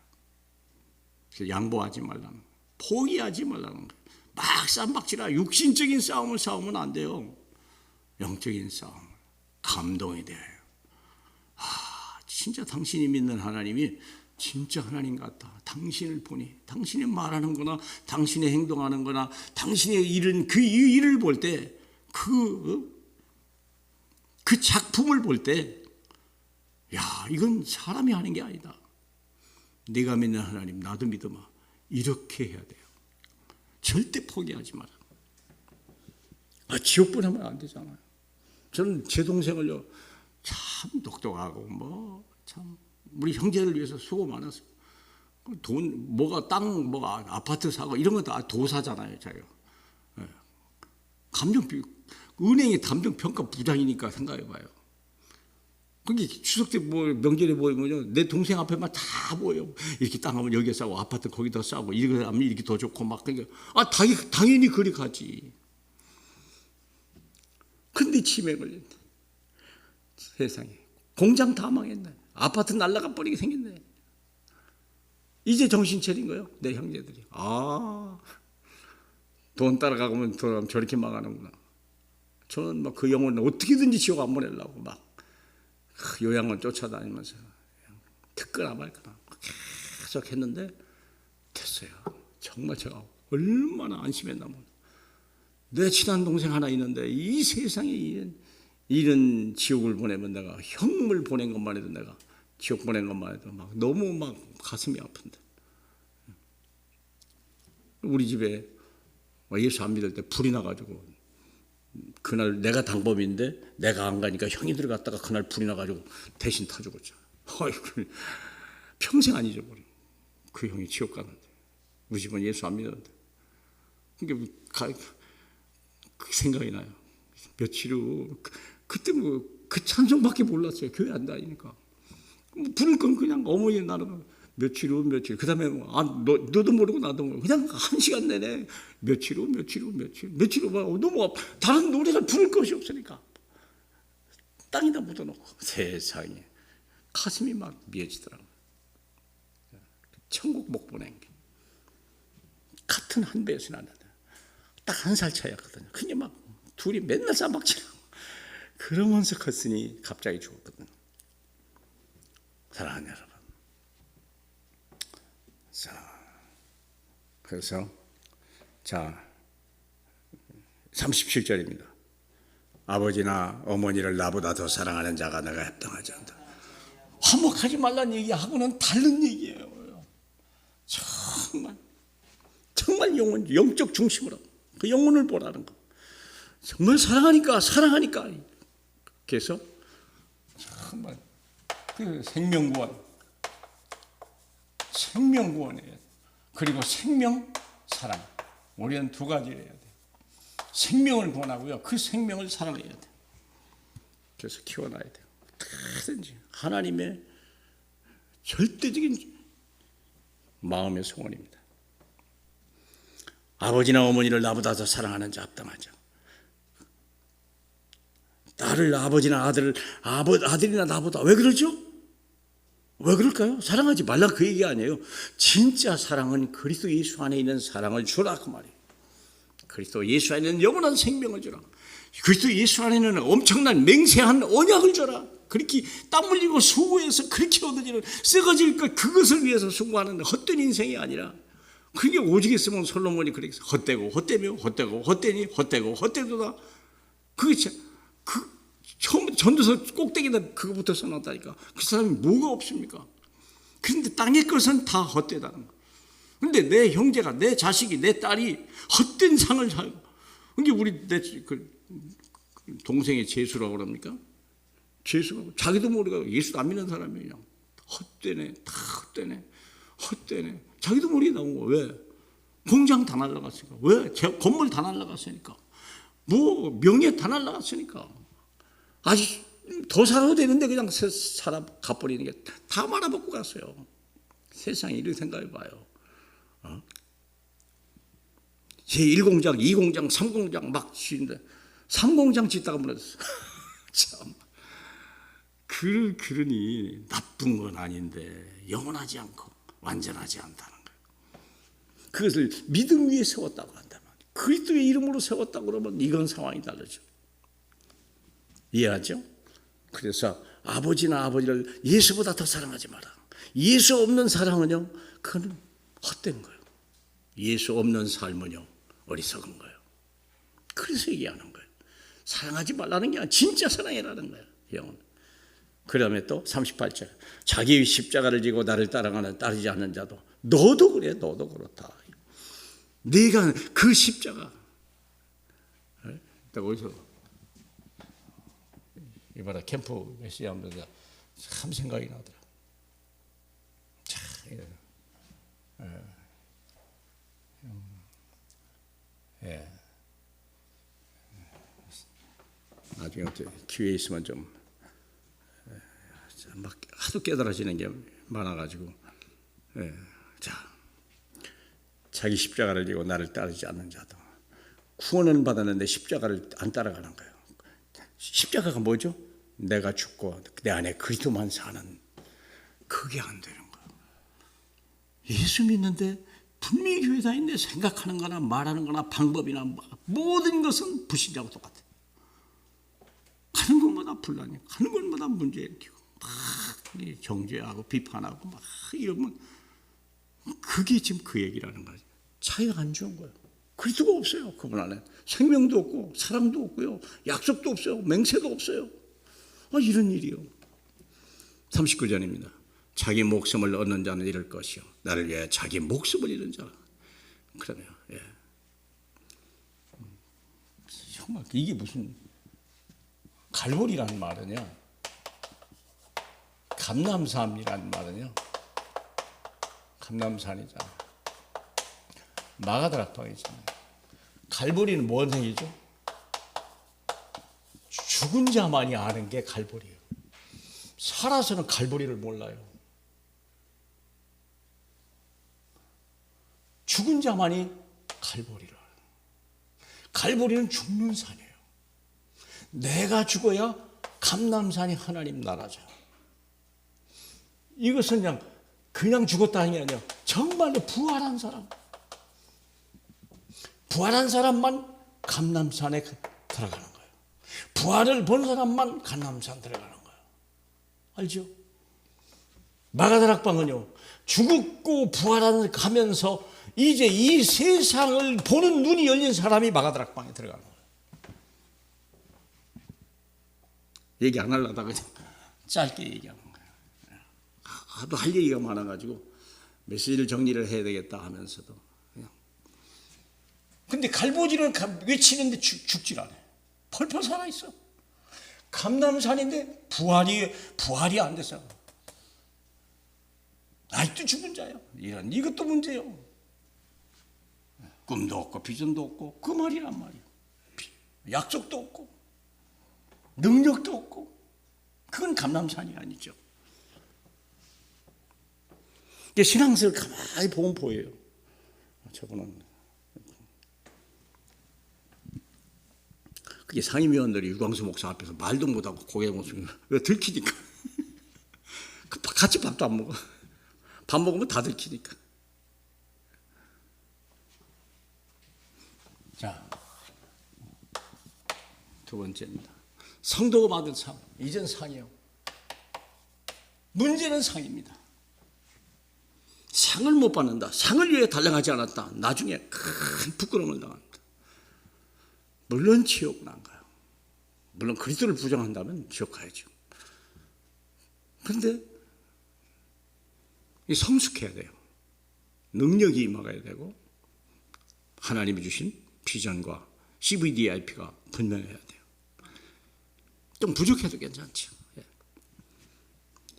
그래서 양보하지 말라는 거예요. 포기하지 말라는 거예요. 막 쌈박질하 육신적인 싸움을 싸우면 안 돼요. 영적인 싸움, 감동에 대하여. 진짜 당신이 믿는 하나님이 진짜 하나님 같다. 당신을 보니, 당신이 말하는 거나 당신이 행동하는 거나 당신의 일은 그 일을 볼 때, 그 작품을 볼 때, 야, 이건 사람이 하는 게 아니다. 네가 믿는 하나님 나도 믿어마. 이렇게 해야 돼요. 절대 포기하지 마라. 지옥 보내면 안 되잖아요. 저는 제 동생을요, 참 똑똑하고 참 우리 형제를 위해서 수고 많았어요. 돈 땅 아파트 사고 이런 거 다 도사잖아요, 자기가. 은행의 감정평가 부장이니까 생각해봐요. 그게 추석 때 명절에 모이면요, 내 동생 앞에만 다 모여. 이렇게 땅 하면 여기에 싸고 아파트 거기다 싸고 이거 하면 이렇게 더 좋고 막. 그러니까 당연히 그리 가지. 근데 치매 걸린다. 세상에. 공장 다 망했네. 아파트 날라가 버리게 생겼네. 이제 정신 차린 거예요, 내 형제들이. 돈 따라가면 저렇게 망하는구나. 저는 그 영혼을 어떻게든지 지옥 안 보내려고 요양원 쫓아다니면서 듣거나 말거나 계속 했는데 됐어요. 정말 제가 얼마나 안심했나 몰라. 내 친한 동생 하나 있는데 이 세상에 이런 지옥을 보내면 내가 형을 보낸 것만 해도 내가 지옥 보낸 것만 해도 너무 가슴이 아픈데. 우리 집에 예수 안 믿을 때 불이 나가지고 그날 내가 당범인데 내가 안 가니까 형이 들어갔다가 그날 불이 나가지고 대신 타 죽었잖아. 평생 안 잊어버려. 그 형이 지옥 가는데 우리 집은 예수 안 믿었는데. 그러니까 그 생각이 나요. 며칠 후 그때 그 찬송밖에 몰랐어요. 교회 안 다니니까. 불을 건 그냥 어머니 나는 며칠 후 그 다음에 너도 모르고 나도 모르고 그냥 1시간 내내 며칠 후 너무 다른 노래가 부를 것이 없으니까 땅에다 묻어놓고 세상에 가슴이 막 미어지더라고요. 천국 못 보낸 게 같은 한 배에서 났는데 딱 1살 차이였거든요. 그게 둘이 맨날 쌈박질하고 그러면서 컸으니 갑자기 죽었거든요. 사랑하는 여러분. 그래서 37절입니다. 아버지나 어머니를 나보다 더 사랑하는 자가 내가 합당하지 않다. 화목하지 말라는 얘기하고는 다른 얘기예요. 정말 영적 중심으로 그 영혼을 보라는 거. 정말 사랑하니까. 그래서 정말 그 생명구원이에요. 그리고 사랑. 우리는 두 가지를 해야 돼요. 생명을 구원하고요. 그 생명을 사랑해야 돼요. 그래서 키워놔야 돼요. 뭐든지 하나님의 절대적인 마음의 소원입니다. 아버지나 어머니를 나보다 더 사랑하는 자 합당하죠. 딸을 아버지나 아들이나 나보다 왜 그러죠? 왜 그럴까요? 사랑하지 말라 그 얘기 아니에요. 진짜 사랑은 그리스도 예수 안에 있는 사랑을 주라 그 말이에요. 그리스도 예수 안에 있는 영원한 생명을 주라. 그리스도 예수 안에 있는 엄청난 맹세한 언약을 주라. 그렇게 땀 흘리고 수고해서 그렇게 얻어지는 썩어질 것 그것을 위해서 수고하는 헛된 인생이 아니라 그게 오직 있으면 솔로몬이 그렇게 헛되고 헛되도다. 그게 처음 전도서 꼭대기다 그거부터 써놨다니까. 그 사람이 뭐가 없습니까? 그런데 땅의 것은 다 헛되다는 거. 그런데 내 형제가, 내 자식이, 내 딸이 헛된 상을 살고. 그게 우리 동생의 재수라고 그럽니까? 재수가 자기도 모르고 예수도 안 믿는 사람이에요. 헛되네, 다 헛되네. 자기도 모르게 나온 거. 왜? 공장 다 날라갔으니까. 왜? 건물 다 날라갔으니까. 명예 다 날라갔으니까. 아직 더 살아도 되는데 그냥 살아 가버리는 게 다 말아먹고 갔어요. 세상에 이렇게 생각해봐요. 제1공장, 2공장, 3공장 막 짓는데 3공장 짓다가 무너졌어. 참. 그러니 나쁜 건 아닌데 영원하지 않고 완전하지 않다는 거예요. 그것을 믿음 위에 세웠다고 한다면 그리스도의 이름으로 세웠다고 그러면 이건 상황이 다르죠. 이해하죠? 그래서 아버지나 아버지를 예수보다 더 사랑하지 마라. 예수 없는 사랑은요, 그건 헛된 거예요. 예수 없는 삶은요, 어리석은 거예요. 그래서 얘기하는 거예요. 사랑하지 말라는 게 아니라 진짜 사랑이라는 거예요. 영은. 그 다음에 또 38절. 자기 십자가를 지고 나를 따르지 않는 자도 너도 그래, 너도 그렇다. 네가 그 십자가. 어디서 이봐라 캠프 메시지 하면서 참 생각이 나더라. 참, 나중에 기회 있으면 좀 막 하도 깨달아지는 게 많아가지고, 자, 자기 십자가를 지고 나를 따르지 않는 자도 구원은 받았는데 십자가를 안 따라가는 거예요. 십자가가 뭐죠? 내가 죽고 내 안에 그리스도만 사는, 그게 안 되는 거예요. 예수 믿는데 분명히 교회 다니는데 생각하는 거나 말하는 거나 방법이나 모든 것은 불신자하고 똑같아요. 가는 곳마다 분란이, 가는 곳마다 문제 일으키고 막 정죄하고 비판하고 막 이러면 그게 지금 그 얘기라는 거죠. 차이가 안 좋은 거예요. 그리스도가 없어요. 그분 안에 생명도 없고 사랑도 없고요, 약속도 없어요, 맹세도 없어요. 이런 일이요. 39절입니다. 자기 목숨을 얻는 자는 잃을 것이요, 나를 위해 자기 목숨을 잃은 자. 그러면 정말 이게 무슨 갈보리라는 말은요, 감남산이라는 말은요, 감남산이잖아요. 마가다락방이잖아요. 갈보리는 뭔 얘기죠? 죽은 자만이 아는 게 갈보리예요. 살아서는 갈보리를 몰라요. 죽은 자만이 갈보리를 알아요. 갈보리는 죽는 산이에요. 내가 죽어야 감남산이 하나님 나라죠. 이것은 그냥 죽었다는 게 아니라 정말로 부활한 사람, 부활한 사람만 감남산에 들어가는 거예요. 부활을 본 사람만 감남산 들어가는 거예요. 알죠? 마가다락방은요, 죽었고 부활하는 가면서 이제 이 세상을 보는 눈이 열린 사람이 마가다락방에 들어가는 거예요. 얘기 안 하려다가 그냥 짧게 얘기하는 거예요. 하도 할 얘기가 많아가지고 메시지를 정리를 해야 되겠다 하면서도 그냥. 근데 갈보지는 외치는데 죽질 않아요. 펄펄 살아있어. 감남산인데 부활이 안 돼서 아직도 죽은 자예요. 이것도 문제예요. 꿈도 없고 비전도 없고 그 말이란 말이에요. 약속도 없고 능력도 없고, 그건 감남산이 아니죠. 신앙생활 가만히 보면 보여요. 저분은 그게 상임위원들이 유광수 목사 앞에서 말도 못하고 고개 모습이 들키니까 같이 밥도 안 먹어. 밥 먹으면 다 들키니까. 자, 두 번째입니다. 성도가 받은 상, 이전 상이요. 문제는 상입니다. 상을 못 받는다. 상을 위해 달려가지 않았다. 나중에 큰 부끄러움을 당합니다. 물론 지옥은 안 가요. 물론 그리스도를 부정한다면 지옥 가야죠. 그런데 성숙해야 돼요. 능력이 임하게 되고 하나님이 주신 비전과 CVDIP가 분명해야 돼요. 좀 부족해도 괜찮죠.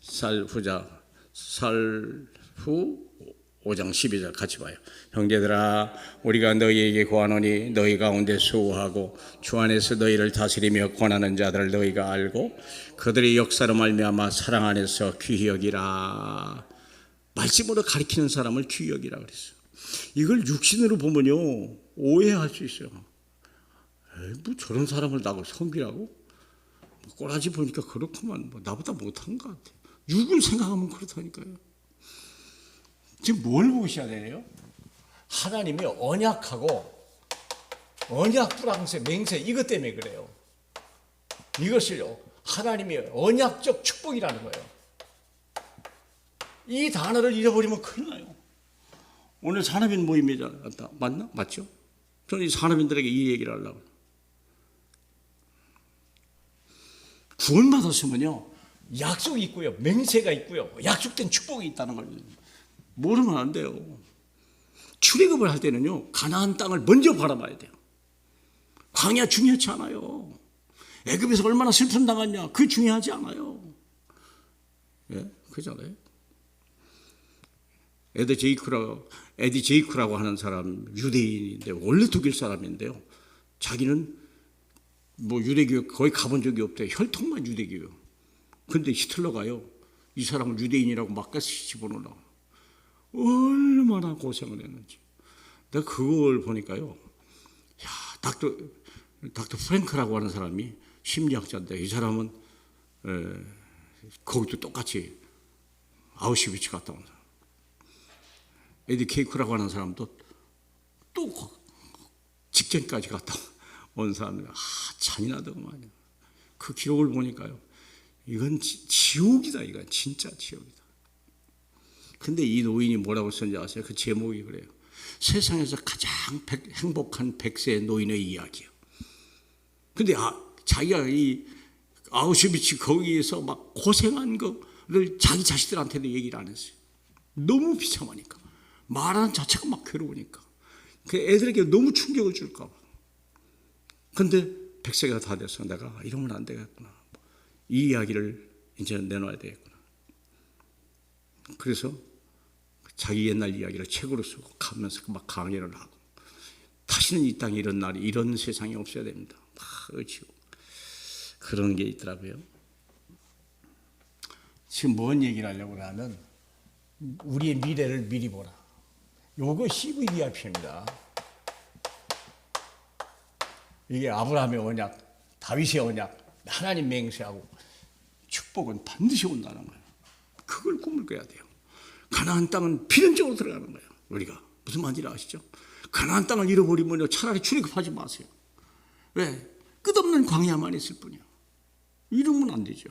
살후 5장 12절 같이 봐요. 형제들아, 우리가 너희에게 구하노니 너희 가운데 수고하고 주 안에서 너희를 다스리며 권하는 자들을 너희가 알고 그들의 역사로 말미암아 사랑 안에서 귀히 여기라. 말씀으로 가리키는 사람을 귀히 여기라 그랬어요. 이걸 육신으로 보면요, 오해할 수 있어요. 뭐 저런 사람을 나고 섬기라고? 꼬라지 보니까 그렇구만. 나보다 못한 것 같아요. 육을 생각하면 그렇다니까요. 지금 뭘 보셔야 되네요? 하나님이 언약하고 언약 불황세, 맹세, 이것 때문에 그래요. 이것을요, 하나님의 언약적 축복이라는 거예요. 이 단어를 잃어버리면 큰일 나요. 오늘 산업인 모임이잖아. 맞나? 맞죠? 저는 이 산업인들에게 이 얘기를 하려고. 구원받았으면요, 약속이 있고요, 맹세가 있고요, 약속된 축복이 있다는 걸 모르면 안 돼요. 출애굽을 할 때는요, 가나안 땅을 먼저 바라봐야 돼요. 광야 중요하지 않아요. 애굽에서 얼마나 슬픔 당했냐, 그게 중요하지 않아요. 예, 그잖아요. 에디 제이크라고 하는 사람, 유대인인데 원래 독일 사람인데요, 자기는 뭐 유대교 거의 가본 적이 없대요. 혈통만 유대교요. 근데 히틀러가요, 이 사람을 유대인이라고 막 집어넣으려고 얼마나 고생을 했는지. 내가 그걸 보니까요, 야, 닥터 프랭크라고 하는 사람이 심리학자인데, 이 사람은 거기도 똑같이 아우슈비츠 갔다 온 사람. 에디 케이크라고 하는 사람도 또 직전까지 갔다 온 사람이라, 잔인하더구만요. 그 기록을 보니까요, 이건 지옥이다. 이건 진짜 지옥이다. 근데 이 노인이 뭐라고 썼는지 아세요? 그 제목이 그래요. 세상에서 가장 행복한 100세 노인의 이야기요. 근데 자기가 이 아우슈비츠 거기에서 막 고생한 거를 자기 자식들한테도 얘기를 안 했어요. 너무 비참하니까. 말하는 자체가 막 괴로우니까. 그 애들에게 너무 충격을 줄까 봐. 근데 100세가 다 돼서 내가 이러면 안 되겠구나, 이 이야기를 이제 내놔야 되겠구나. 그래서 자기 옛날 이야기를 책으로 쓰고 가면서 막 강의를 하고, 다시는 이 땅에 이런 날이, 이런 세상이 없어야 됩니다. 막 지고 그런 게 있더라고요. 지금 뭔 얘기를 하려고 하면, 우리의 미래를 미리 보라. 요거 CVDRP입니다. 이게 아브라함의 언약, 다윗의 언약, 하나님 맹세하고 축복은 반드시 온다는 거예요. 그걸 꿈을 꿔야 돼요. 가나안 땅은 필연적으로 들어가는 거예요. 우리가 무슨 말인지 아시죠? 가나안 땅을 잃어버리면 차라리 출애굽하지 마세요. 왜? 끝없는 광야만 있을 뿐이야. 이러면 안 되죠.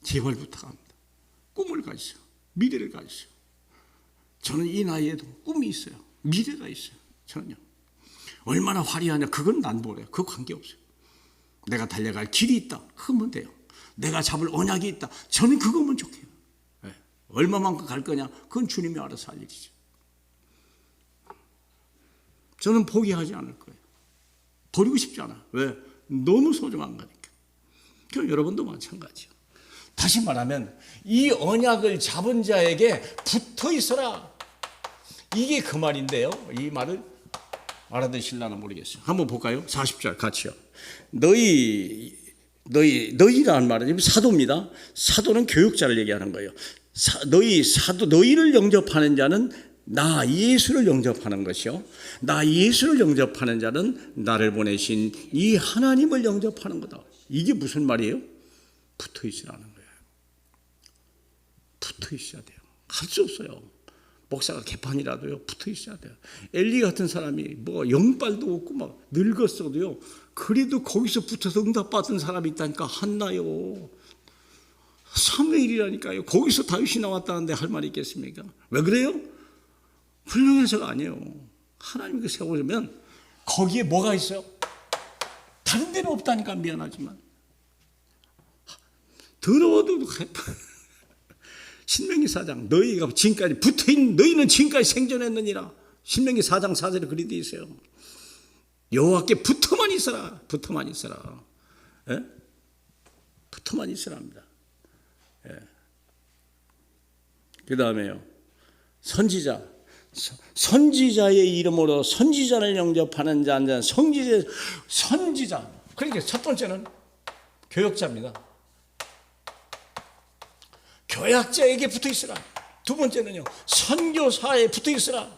제발 부탁합니다. 꿈을 가지세요. 미래를 가지세요. 저는 이 나이에도 꿈이 있어요. 미래가 있어요. 저는요. 얼마나 화려하냐, 그건 난 모르요. 그거 관계없어요. 내가 달려갈 길이 있다, 그거면 돼요. 내가 잡을 언약이 있다, 저는 그거면 좋게요. 네. 얼마만큼 갈 거냐, 그건 주님이 알아서 할 일이죠. 저는 포기하지 않을 거예요. 버리고 싶지 않아요. 왜? 너무 소중한 거니까. 그럼 여러분도 마찬가지요. 다시 말하면 이 언약을 잡은 자에게 붙어 있어라, 이게 그 말인데요. 이 말을 알아들으실려나 모르겠어요. 한번 볼까요? 40절 같이요. 너희라는 말은 사도입니다. 사도는 교육자를 얘기하는 거예요. 너희를 영접하는 자는 나 예수를 영접하는 것이요, 나 예수를 영접하는 자는 나를 보내신 이 하나님을 영접하는 거다. 이게 무슨 말이에요? 붙어 있으라는 거예요. 붙어 있어야 돼요. 할 수 없어요. 목사가 개판이라도요, 붙어 있어야 돼요. 엘리 같은 사람이 뭐 영빨도 없고 막 늙었어도요, 그래도 거기서 붙어서 응답받은 사람이 있다니까. 한나요. 사무엘이라니까요. 거기서 다윗이 나왔다는데 할 말이 있겠습니까? 왜 그래요? 훌륭해서가 아니에요. 하나님께 세워주면 거기에 뭐가 있어요? 다른 데는 없다니까. 미안하지만 더러워도 신명기 4장, 너희가 지금까지 붙어있는, 너희는 지금까지 생존했느니라. 신명기 4장 4절에 그리 되어 있어요. 여호와께 붙어만 있어라. 붙어만 있어라. 예? 붙어만 있어라 합니다. 예. 그 다음에요, 선지자의 이름으로 선지자를 영접하는 자, 선지자. 그러니까 첫 번째는 교역자입니다. 교약자에게 붙어 있으라. 두 번째는요, 선교사에 붙어 있으라.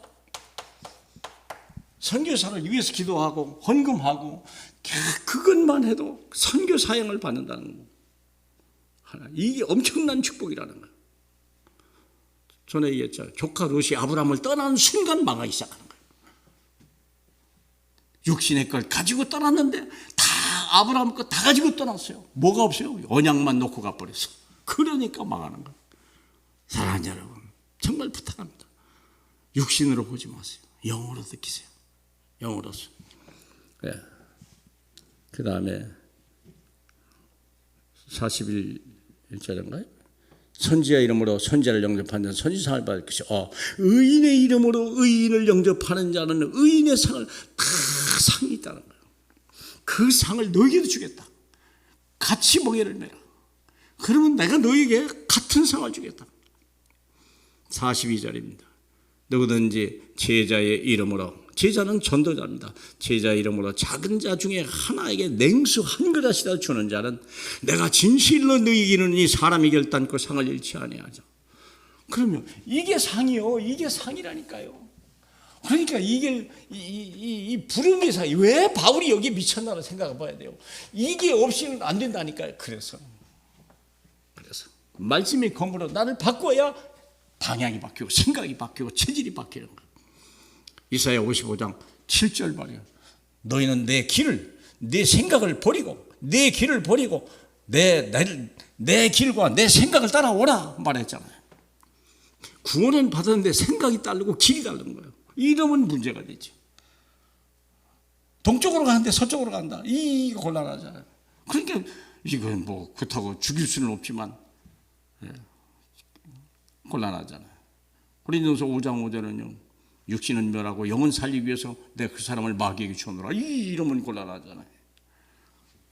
선교사를 위해서 기도하고 헌금하고 그것만 해도 선교 사역을 받는다는 거. 이게 엄청난 축복이라는 거예요. 전에 얘기했죠. 조카 롯이 아브라함을 떠나는 순간 망하기 시작하는 거예요. 육신의 걸 가지고 떠났는데 다 아브라함 거 다 가지고 떠났어요. 뭐가 없어요? 언약만 놓고 가버렸어. 그러니까 망하는 거예요. 사랑하는 여러분, 정말 부탁합니다. 육신으로 보지 마세요. 영으로 느끼세요. 영으로서. 네. 그 다음에 41절인가요? 선지자 이름으로 선지자를 영접하는 자는 선지상을 받을 것이요 의인의 이름으로 의인을 영접하는 자는 의인의 상을 다 상이 있다는 거예요. 그 상을 너에게도 주겠다. 같이 멍에를 매라. 그러면 내가 너에게 같은 상을 주겠다. 42절입니다. 누구든지 제자의 이름으로, 제자는 전도자입니다. 제자의 이름으로 작은 자 중에 하나에게 냉수 한 그릇이라 주는 자는 내가 진실로 너희에게 이르노니 사람이 결단코 상을 잃지 아니하죠. 그러면 이게 상이요, 이게 상이라니까요. 그러니까 이게 이 부름의 상이 왜 바울이 여기에 미쳤나를 생각해 봐야 돼요. 이게 없이는 안 된다니까요. 그래서 말씀의 검으로 나를 바꿔야 방향이 바뀌고 생각이 바뀌고 체질이 바뀌는 거예요. 이사야 55장 7절 말이에요. 너희는 내 길을, 내 생각을 버리고 내 길을 버리고 내 길과 내 생각을 따라오라 말했잖아요. 구원은 받았는데 생각이 다르고 길이 다른 거예요. 이러면 문제가 되죠. 동쪽으로 가는데 서쪽으로 간다. 이거 곤란하잖아요. 그러니까 이건 뭐 그렇다고 죽일 수는 없지만 곤란하잖아요. 고린도서 5장 5절은요. 육신은 멸하고 영은 살리기 위해서 내가 그 사람을 마귀에게 주노라. 이러면 곤란하잖아요.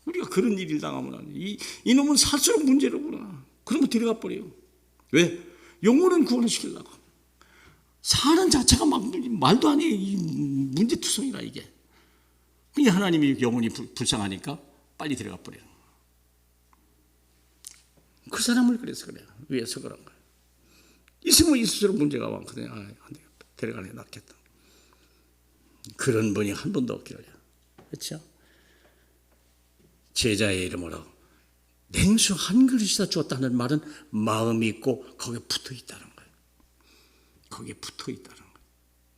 우리가 그런 일을 당하면 안 돼. 이놈은 살수록 문제로구나. 그러면 들어가 버려요. 왜? 영혼은 구원을 시키려고. 사는 자체가 막 말도 안 해. 문제투성이라 이게. 그게 하나님이 영혼이 불쌍하니까 빨리 들어가 버려요. 그 사람을 그래서 그래요. 위해서 그런 거예요. 있으면 있을수록 문제가 많거든요. 안 돼요. 데려가는 게 낫겠다. 그런 분이 한 번도 없기를. 그렇죠? 제자의 이름으로 냉수 한 그릇이다 주었다는 말은 마음이 있고 거기에 붙어 있다는 거예요. 거기에 붙어 있다는 거예요.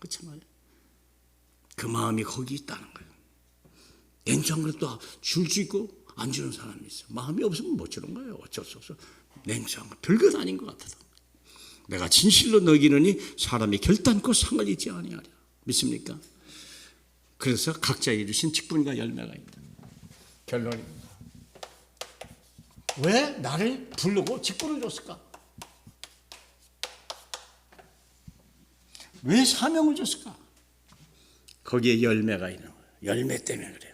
그렇잖아요. 그 마음이 거기 있다는 거예요. 냉수 한 그릇도 줄 수 있고 안 주는 사람이 있어요. 마음이 없으면 못 주는 거예요. 어쩔 수 없어. 냉수 한 그릇 별것 아닌 것 같아서. 내가 진실로 너기느니 사람이 결단코 상을 잊지 아니하리라. 믿습니까? 그래서 각자 이루신 직분과 열매가 있다. 결론입니다. 왜 나를 부르고 직분을 줬을까? 왜 사명을 줬을까? 거기에 열매가 있는 거예요. 열매 때문에 그래요.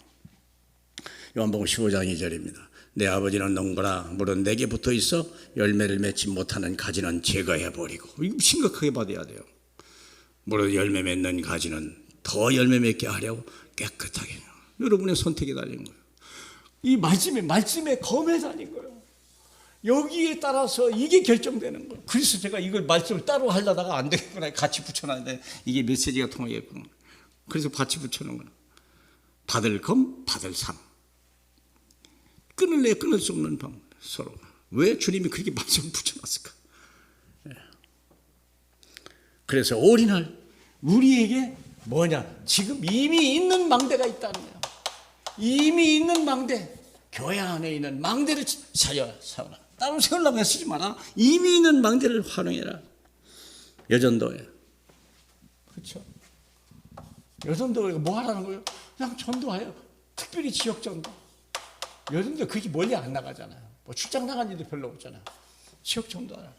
요한복음 15장 2절입니다. 내 아버지는 농부라 물은 내게 붙어 있어 열매를 맺지 못하는 가지는 제거해버리고. 이거 심각하게 받아야 돼요. 물은 열매 맺는 가지는 더 열매 맺게 하려고 깨끗하게. 여러분의 선택에 달린 거예요. 이 말씀에 검에 달린 거예요. 여기에 따라서 이게 결정되는 거예요. 그래서 제가 이걸 말씀을 따로 하려다가 안 되겠구나. 같이 붙여놨는데 이게 메시지가 통하겠구나. 그래서 같이 붙여놓은 거예요. 받을 검, 받을 상. 끊을래 끊을 수 없는 방 서로. 왜 주님이 그렇게 말씀을 붙여놨을까? 그래서 어린날 우리에게 뭐냐? 지금 이미 있는 망대가 있다는 거예요. 이미 있는 망대, 교회 안에 있는 망대를 살려라. 따로 세우려고 애쓰지 마라. 이미 있는 망대를 활용해라. 여전도에. 그렇죠? 여전도에 뭐 하라는 거예요? 그냥 전도해요. 특별히 지역 전도. 요즘도 그렇게 멀리 안 나가잖아요. 뭐 출장 나간 일도 별로 없잖아요. 지역 전도하라.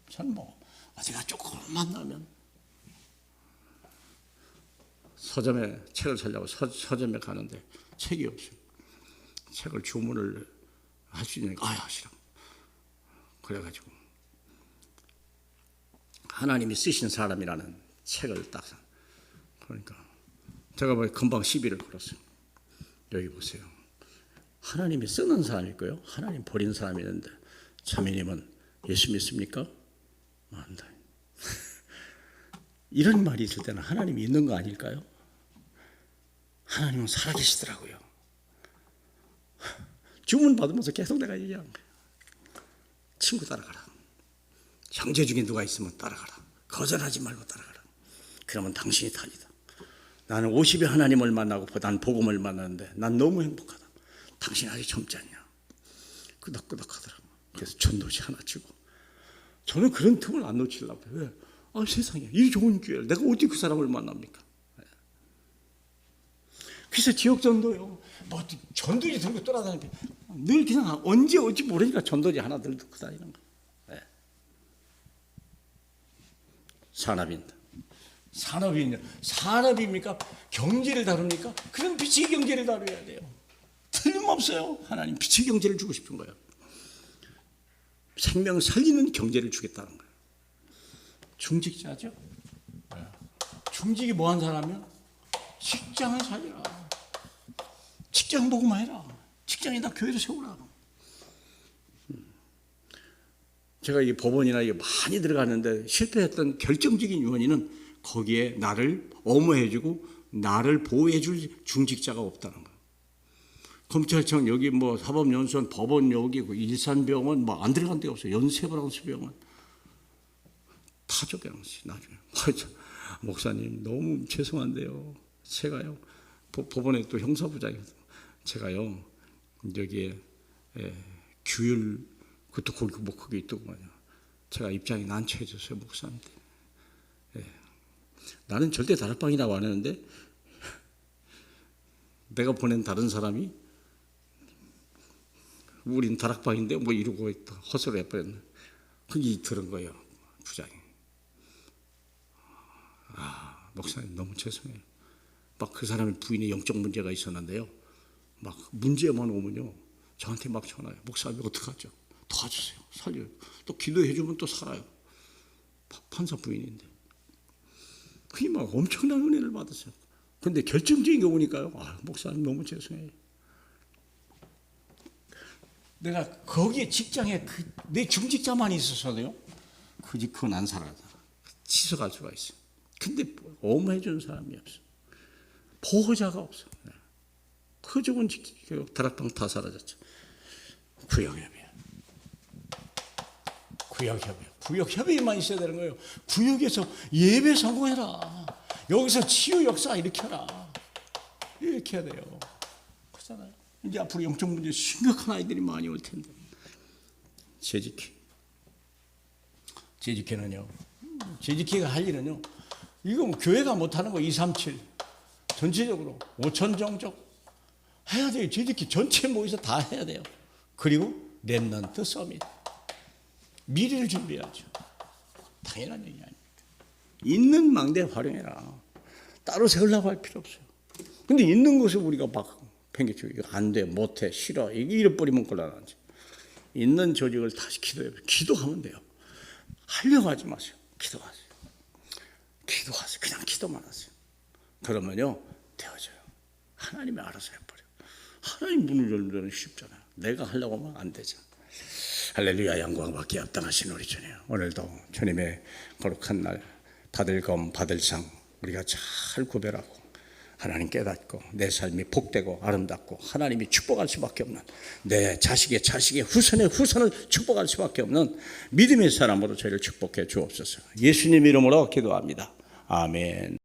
전 뭐 어디가 조금만 나면 서점에 책을 사려고 서점에 가는데 책이 없어요. 책을 주문을 할 수 있는 게 하시라고. 그래가지고 하나님이 쓰신 사람이라는 책을 딱 그러니까 제가 금방 시비를 걸었어요. 여기 보세요. 하나님이 쓰는 사람이 있고요. 하나님 버린 사람이 있는데 자매님은 예수 믿습니까? 안다. 이런 말이 있을 때는 하나님이 있는 거 아닐까요? 하나님은 살아계시더라고요. 주문 받으면서 계속 내가 얘기한 거예요. 친구 따라가라. 형제 중에 누가 있으면 따라가라. 거절하지 말고 따라가라. 그러면 당신이 달리다. 나는 50의 하나님을 만나고 난 복음을 만났는데 난 너무 행복하다. 당신 아직 젊지 않냐. 끄덕끄덕 하더라고. 그래서 전도지 하나 주고. 저는 그런 틈을 안 놓치려고. 왜? 세상에 이 좋은 기회를 내가 어디 그 사람을 만납니까? 그래서 지역 전도요. 뭐 전도지 들고 돌아다니는 늘 그냥 언제 올지 모르니까 전도지 하나 들고 다니는 거. 산업입니다. 산업입니까? 경제를 다룹니까? 그럼 빛의 경제를 다뤄야 돼요. 틀림없어요. 하나님 빛의 경제를 주고 싶은 거예요. 생명 살리는 경제를 주겠다는 거예요. 중직자죠. 중직이 뭐한 사람이야? 직장을 살려라. 직장 보고만 해라. 직장에다 교회를 세우라. 제가 이 법원이나 이게 많이 들어갔는데 실패했던 결정적인 요인은 거기에 나를 엄호해주고 나를 보호해줄 중직자가 없다는 거예요. 검찰청 여기 뭐 사법연수원, 법원 여기 일산병원 뭐 안 들어간 데가 없어요. 연세브랑스병원 다 쫓겨났어요. 나중에 목사님 너무 죄송한데요. 제가요 법원에 또 형사부장이거든요. 제가요 여기에 규율 그것도 거기 뭐 그게 있더구만요. 제가 입장이 난처해졌어요. 목사한테. 나는 절대 다락방이라고 안 하는데 내가 보낸 다른 사람이 우린 다락방인데 뭐 이러고 헛소리 해버렸네. 그게 들은 거예요. 부장이. 목사님 너무 죄송해요. 막 그 사람의 부인의 영적 문제가 있었는데요. 막 문제만 오면요. 저한테 막 전화해요. 목사님 어떡하죠? 도와주세요. 살려요. 또 기도해주면 또 살아요. 판사 부인인데. 그게 막 엄청난 은혜를 받았어요. 근데 결정적인 게 오니까요. 목사님 너무 죄송해요. 내가 거기에 직장에 내 중직자만 있어서도요. 그건 안 살아요. 치서갈 수가 있어요. 근데 엄호해 주는 사람이 없어. 보호자가 없어. 그 좋은 직교 다락방 다 사라졌죠. 구역협의만 있어야 되는 거예요. 구역에서 예배 성공해라. 여기서 치유 역사 일으켜라. 이렇게 해야 돼요. 그렇잖아요. 이제 앞으로 영적 문제 심각한 아이들이 많이 올 텐데. 재직회는요. 재직회가 할 일은요. 이거 뭐 교회가 못하는 거 237 전체적으로 5천 정적 해야 돼요. 재직회 전체 모여서 다 해야 돼요. 그리고 렘넌트 서밋. 미래를 준비해야죠. 당연한 얘기 아닙니까? 있는 망대 활용해라. 따로 세우려고 할 필요 없어요. 근데 있는 것을 우리가 막 팽개치고 이거 안 돼, 못해, 싫어 이게 잃어버리면 곤란하지. 있는 조직을 다시 기도하면 돼요. 하려고 하지 마세요. 기도하세요. 그냥 기도만 하세요. 그러면요 되어져요. 하나님이 알아서 해버려요. 하나님 문을 열는 데는 쉽잖아요. 내가 하려고 하면 안 되잖아요. 할렐루야. 영광 받기 합당하신 우리 주님, 오늘도 주님의 거룩한 날 받을 검 받을 상 우리가 잘 구별하고 하나님 깨닫고 내 삶이 복되고 아름답고 하나님이 축복할 수밖에 없는 내 자식의 후손을 축복할 수밖에 없는 믿음의 사람으로 저희를 축복해 주옵소서. 예수님 이름으로 기도합니다. 아멘.